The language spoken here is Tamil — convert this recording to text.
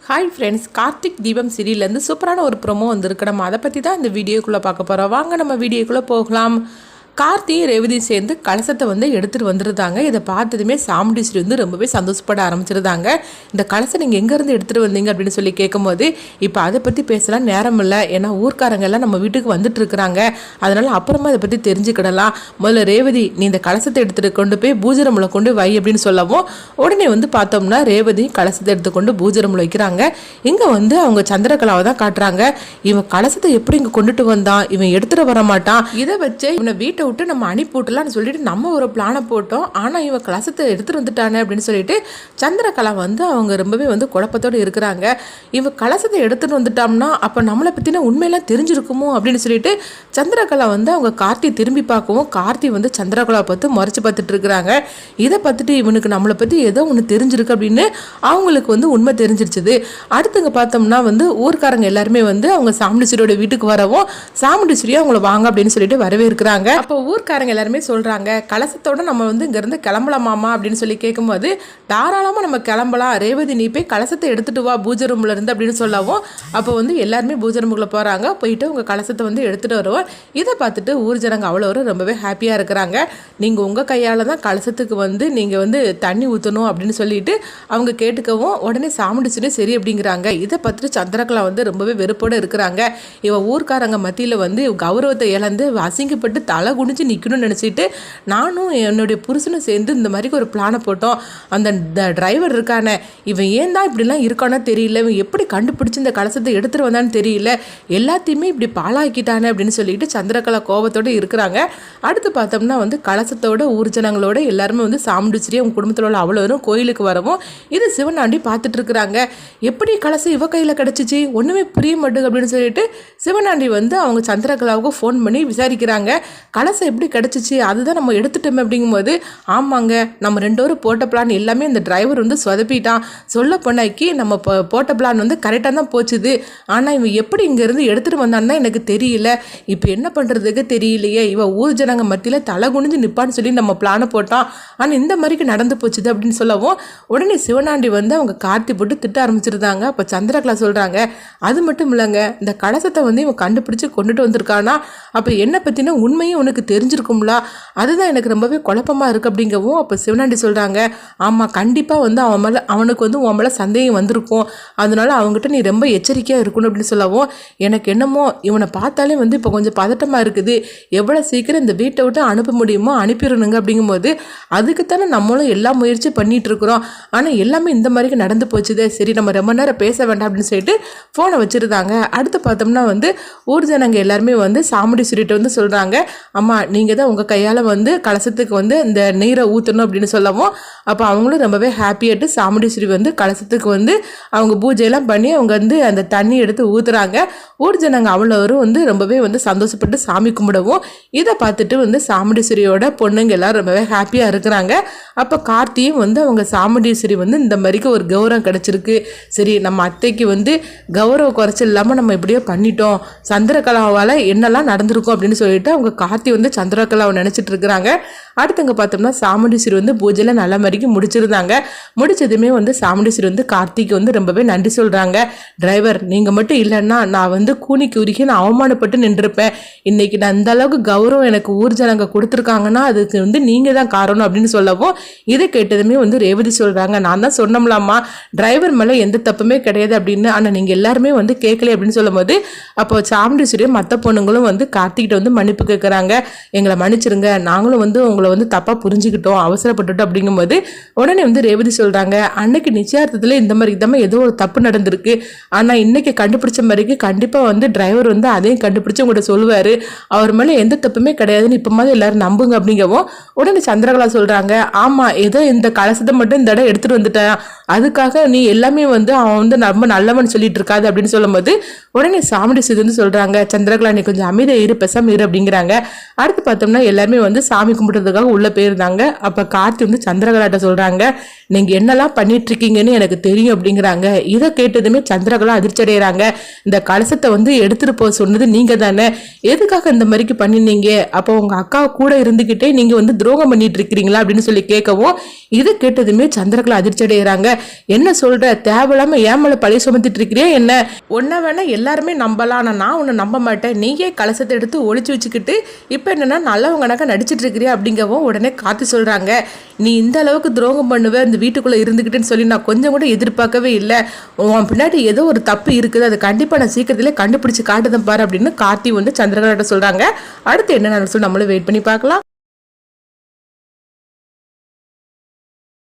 ஹாய் ஃப்ரெண்ட்ஸ், கார்த்திக் தீபம் சீரியல்லேருந்து சூப்பரான ஒரு ப்ரோமோ வந்திருக்கு. நம்ம அதை பற்றி தான் இந்த வீடியோக்குள்ளே பார்க்க போகிறோம். வாங்க நம்ம வீடியோக்குள்ளே போகலாம். கார்த்தி ரேவதி சேர்ந்து கலசத்தை எடுத்துகிட்டு வந்துருந்தாங்க. இதை பார்த்ததுமே சாமுண்டீஸ்வரி ரொம்பவே சந்தோஷப்பட ஆரம்பிச்சிருந்தாங்க. இந்த கலசை நீங்கள் எங்கேருந்து எடுத்துகிட்டு வந்தீங்க அப்படின்னு சொல்லி கேட்கும்போது, இப்போ அதை பற்றி பேசலாம் நேரம் இல்லை, ஏன்னா ஊர்க்காரங்க எல்லாம் நம்ம வீட்டுக்கு வந்துட்டு இருக்கிறாங்க, அதனால் அப்புறமா இதை பற்றி தெரிஞ்சுக்கிடலாம். முதல்ல ரேவதி, நீ இந்த கலசத்தை எடுத்துகிட்டு கொண்டு போய் பூஜை ரூமில் கொண்டு வை அப்படின்னு சொல்லவும், உடனே பார்த்தோம்னா ரேவதி கலசத்தை எடுத்துக்கொண்டு பூஜை ரூமில் வைக்கிறாங்க. இங்கே அவங்க சந்திரகலாவை தான் காட்டுறாங்க. இவன் கலசத்தை எப்படி இங்கே கொண்டுட்டு வந்தான், இவன் எடுத்துகிட்டு வர மாட்டான், இதை வச்சு இவனை வீட்டை விட்டு நம்ம அனுப்பி விட்டலாம்னு சொல்லிட்டு நம்ம ஒரு பிளானை போட்டோம். ஆனால் இவன் கலசத்தை எடுத்துட்டு வந்துட்டானே அப்படின்னு சொல்லிட்டு சந்திரகலா அவங்க ரொம்பவே குழப்பத்தோடு இருக்கிறாங்க. இவன் கலசத்தை எடுத்துட்டு வந்துட்டோம்னா அப்போ நம்மளை பற்றின உண்மையெல்லாம் தெரிஞ்சிருக்குமோ அப்படின்னு சொல்லிட்டு சந்திரகலா அவங்க கார்த்தி திரும்பி பார்க்கவும், கார்த்தி சந்திரகலா பார்த்து முறைச்சு பார்த்துட்டு இருக்கிறாங்க. இதை பார்த்துட்டு இவனுக்கு நம்மளை பற்றி ஏதோ ஒன்று தெரிஞ்சிருக்கு அப்படின்னு அவங்களுக்கு உண்மை தெரிஞ்சிருச்சுது. அடுத்துங்க பார்த்தோம்னா ஊர்க்காரங்க எல்லாருமே அவங்க சாமுண்டீஸ்வரியோட வீட்டுக்கு வரவும், சாமுண்டீஸ்வரியா அவங்கள வாங்க அப்படின்னு சொல்லிட்டு வரவே இருக்கிறாங்க. அப்போ ஊர்க்காரங்க எல்லாருமே சொல்றாங்க, கலசத்தோட நம்ம இங்கிருந்து கிளம்பலாமாமா அப்படின்னு சொல்லி கேட்கும்போது, தாராளமா நம்ம கிளம்பலாம், ரேவதி நீ போய் கலசத்தை எடுத்துட்டு வா பூஜை ரூம்ல இருந்து அப்படின்னு சொல்லவும், அப்போ எல்லாருமே பூஜை ரூமுக்குள்ள போறாங்க. போயிட்டு உங்க கலசத்தை எடுத்துட்டு வருவோம். இதை பார்த்துட்டு ஊர் ஜனங்க அவ்வளோ ரொம்பவே ஹாப்பியா இருக்கிறாங்க. நீங்க உங்க கையால தான் கலசத்துக்கு நீங்க தண்ணி ஊற்றணும் அப்படின்னு சொல்லிட்டு அவங்க கேட்டுக்கவும், உடனே சாமுண்டீஸ்வரி சரி அப்படிங்கிறாங்க. இதை பார்த்துட்டு சந்திரகலா ரொம்பவே வெறுப்போடு இருக்கிறாங்க. இவ ஊர்க்காரங்க மத்தியில் கௌரவத்தை இழந்து அசிங்கப்பட்டு தலை குனிஞ்சு நிற்கணும்னு நினச்சிட்டு நானும் என்னுடைய புருஷனும் சேர்ந்து இந்த மாதிரி ஒரு பிளானை போட்டோம். அந்த டிரைவர் இருக்கானே, இவன் ஏன் தான் இப்படிலாம் இருக்கானோ தெரியல, இவன் எப்படி கண்டுபிடிச்சி இந்த கலசத்தை எடுத்துகிட்டு வந்தான்னு தெரியல, எல்லாத்தையுமே இப்படி பாழாக்கிட்டானே அப்படின்னு சொல்லிட்டு சந்திரகலா கோபத்தோடு இருக்கிறாங்க. அடுத்து பார்த்தோம்னா கலசத்தோட ஊர்ஜனங்களோட எல்லாருமே சாமுண்டீஸ்வரி அவங்க குடும்பத்தில் உள்ள அவ்வளோரும் கோயிலுக்கு வரவும், இது சிவனாண்டி பார்த்துட்டு இருக்கிறாங்க. எப்படி கலசம் இவ கையில் கிடச்சிச்சு ஒன்றுமே புரிய மாட்டேங்குது அப்படின்னு சொல்லிட்டு சிவனாண்டி அவங்க சந்திரகலாவுக்கு ஃபோன் பண்ணி விசாரிக்கிறாங்க. கலசம் எப்படி கிடச்சிச்சு, அதுதான் நம்ம எடுத்துட்டோமே அப்படிங்கும்போது, ஆமாங்க நம்ம ரெண்டோரும் போட்ட பிளான் எல்லாமே இந்த டிரைவர் சொதப்பிட்டான், சொல்ல போனாக்கி நம்ம போட்ட பிளான் கரெக்டாக தான் போச்சுது, ஆனால் இவன் எப்படி இங்கேருந்து எடுத்துகிட்டு வந்தான்னு தான் எனக்கு தெரியல, இப்போ என்ன பண்ணுறதுக்கு தெரியலையே, இவன் ஊர் ஜனங்க மத்தியில் தலை குனிஞ்சு நிற்பான்னு சொல்லி நம்ம பிளானை போட்டான், ஆனால் இந்த மாதிரிக்கு நடந்து போச்சுது அப்படின்னு சொல்லவும், உடனே சிவனாண்டி அவங்க கார்த்தி போட்டு திட்ட ஆரம்பிச்சிருந்தாங்க. அப்போ சந்திரகலா சொல்கிறாங்க, அது மட்டும் இல்லைங்க, இந்த கலசத்தை இவன் கண்டுபிடிச்சு கொண்டுட்டு வந்திருக்கானா, அப்போ என்னை பற்றின உண்மையும் உனக்கு தெரிஞ்சிருக்கும்ல, அதுதான் எனக்கு ரொம்பவே குழப்பமாக இருக்குது அப்படிங்கவும், அப்போ சிவனாண்டி சொல்கிறாங்க, ஆமாம் கண்டிப்பாக அவனுக்கு உன் மேலே சந்தேகம் வந்திருக்கும், அதனால அவங்ககிட்ட நீ ரொம்ப எச்சரிக்கையாக இருக்கணும் அப்படின்னு சொல்லவும், எனக்கு என்னமோ இவனை பார்த்தாலே இப்போ கொஞ்சம் பதட்டமாக இருக்குது, எவ்வளோ சீக்கிரம் இந்த வீட்டை விட்டு அனுப்ப முடியுமோ அனுப்பிடணுங்க அப்படிங்கும்போது, அதுக்குத்தானே நம்மளும் எல்லா முயற்சி பண்ணிட்டு இருக்கிறோம், ஆனால் எல்லாமே இந்த மாதிரி நடந்து போச்சுதே, சரி நம்ம ரொம்ப நேரம் பேச வேண்டாம் அப்படின்னு சொல்லிட்டு ஃபோனை வச்சுருந்தாங்க. அடுத்து பார்த்தோம்னா ஊர் ஜனங்க எல்லாருமே சாமுண்டீஸ்வரிட்ட சொல்கிறாங்க, அம்மா நீங்கள் தான் உங்கள் கையால் கலசத்துக்கு இந்த நீரை ஊற்றணும் அப்படின்னு சொல்லவும், அப்போ அவங்களும் ரொம்பவே ஹாப்பியாகிட்டு சாமுண்டீஸ்வரி கலசத்துக்கு அவங்க பூஜையெல்லாம் பண்ணி அவங்க அந்த தண்ணி எடுத்து ஊற்றுறாங்க. ஊர் ஜனங்க அவ்வளோரும் ரொம்பவே சந்தோஷப்பட்டு சாமி கும்பிடவும், இதை பார்த்துட்டு சாமுண்டீஸ்வரியோட பொண்ணுங்க எல்லாம் ரொம்பவே ஹாப்பியாக இருக்கிறாங்க. அப்போ கார்த்தியும் அவங்க சாமுண்டீஸ்வரி இந்த மாதிரிக்கு ஒரு கௌரவம் கிடச்சிருக்கு, சரி நம்ம அத்தைக்கு கௌரவ குறைச்சல் இல்லாமல் நம்ம இப்படியே பண்ணிட்டோம், சந்திரகலாவால் என்னெல்லாம் நடந்திருக்கும் அப்படின்னு சொல்லிட்டு அவங்க கார்த்தி சந்திரகலாவை நினச்சிட்டு இருக்கிறாங்க. அடுத்தவங்க பார்த்தோம்னா சாமுண்டீஸ்வரி பூஜையில் நல்ல மாதிரிக்கு முடிச்சிருந்தாங்க. முடிச்சதுமே சாமுண்டீஸ்வரி கார்த்திக்கு ரொம்பவே நன்றி சொல்கிறாங்க. டிரைவர் நீங்கள் மட்டும் இல்லைன்னா நான் கூனிக்கு உருகி நான் அவமானப்பட்டு நின்றுருப்பேன், இன்னைக்கு நான் இந்த அளவுக்கு கௌரவம் எனக்கு ஊர் ஜனங்க கொடுத்துருக்காங்கன்னா அதுக்கு நீங்கள் தான் காரணம் அப்படின்னு சொல்லவும், இதை கேட்டதுமே ரேவதி சொல்கிறாங்க, நான் தான் சொன்னோம்லாமா டிரைவர் மேலே எந்த தப்புமே கிடையாது அப்படின்னு, ஆனால் நீங்கள் எல்லாருமே கேட்கல அப்படின்னு சொல்லும் போது, அப்போ சாமுண்டீஸ்வரி மற்ற பொண்ணுங்களும் கார்த்திகிட்ட மன்னிப்பு கேட்குறாங்க, எங்களை மன்னிச்சிருங்க, நாங்களும் உங்களை தப்பாக புரிஞ்சுக்கிட்டோம், அவசரப்பட்டுட்டோம் அப்படிங்கும்போது, உடனே ரேவதி சொல்கிறாங்க, அன்னைக்கு நிச்சயார்த்தத்தில் இந்த மாதிரி ஏதோ ஒரு தப்பு நடந்திருக்கு, ஆனால் இன்னைக்கு கண்டுபிடிச்ச மாதிரிக்கு கண்டிப்பாக டிரைவர் அதையும் கண்டுபிடிச்சு உங்கள்கிட்ட சொல்லுவார், அவர் மேலே எந்த தப்புமே கிடையாதுன்னு இப்போ மாதிரி எல்லாரும் நம்புங்க அப்படிங்கவும், உடனே சந்திரகலா சொல்கிறாங்க, ஆமாம் ஏதோ இந்த கலசத்தை மட்டும் இந்த இடம் எடுத்துகிட்டு வந்துட்டேன், அதுக்காக நீ எல்லாமே அவன் ரொம்ப நல்லவன் சொல்லிட்டு இருக்காது அப்படின்னு சொல்லும்போது, உடனே சாமுண்டீஸ்வரி சொல்கிறாங்க, சந்திரகலா நீ கொஞ்சம் அமைதியாக இரு, பெசாம இரு அப்படிங்கிறாங்க. அடுத்து பார்த்தோம்னா எல்லாருமே வந்து சாமி கும்பிட்றதுக்காக உள்ளே போயிருந்தாங்க. அப்போ கார்த்தி வந்து சந்திரகலாட்ட சொல்கிறாங்க, நீங்கள் என்னெல்லாம் பண்ணிட்டு இருக்கீங்கன்னு எனக்கு தெரியும் அப்படிங்கிறாங்க. இதை கேட்டதுமே சந்திரகலா அதிர்ச்சி அடைகிறாங்க. இந்த கலசத்தை வந்து எடுத்துகிட்டு போக சொன்னது நீங்கள் தானே, எதுக்காக இந்த மாதிரிக்கு பண்ணினீங்க? அப்போ உங்கள் அக்கா கூட இருந்துக்கிட்டே நீங்கள் வந்து துரோகம் பண்ணிட்டு இருக்கிறீங்களா அப்படின்னு சொல்லி கேட்கவும், இதை கேட்டதுமே சந்திரகலா அதிர்ச்சி அடைகிறாங்க. என்ன சொல்கிற, தேவையில்லாமல் ஏமலை பழி சுமத்திட்டு இருக்கிறியா என்ன? ஒன்றை வேணா எல்லாருமே நம்பலாம், ஆனால் நான் உன்னை நம்ப மாட்டேன். நீயே கலசத்தை எடுத்து ஒழிச்சு வச்சுக்கிட்டு இப்போ என்னன்னா நல்லவங்கனாக்க நடிச்சிட்டு இருக்கிறியா அப்படிங்கவும் உடனே காத்து சொல்கிறாங்க, நீ இந்த அளவுக்கு துரோகம் பண்ணுவ இந்த வீட்டுக்குள்ளே இருந்துக்கிட்டேன்னு சொல்லி நான் கொஞ்சம் கூட எதிர்பார்க்கவே இல்லை. உன் பின்னாடி ஏதோ ஒரு தப்பு இருக்குது, அது கண்டிப்பாக நான் சீக்கிரத்திலே கண்டுபிடிச்சி காட்டுதான் பாரு அப்படின்னு கார்த்தி வந்து சந்திரகலாட்ட சொல்கிறாங்க. அடுத்து என்ன நடக்கும் நம்மளும் வெயிட் பண்ணி பார்க்கலாம்.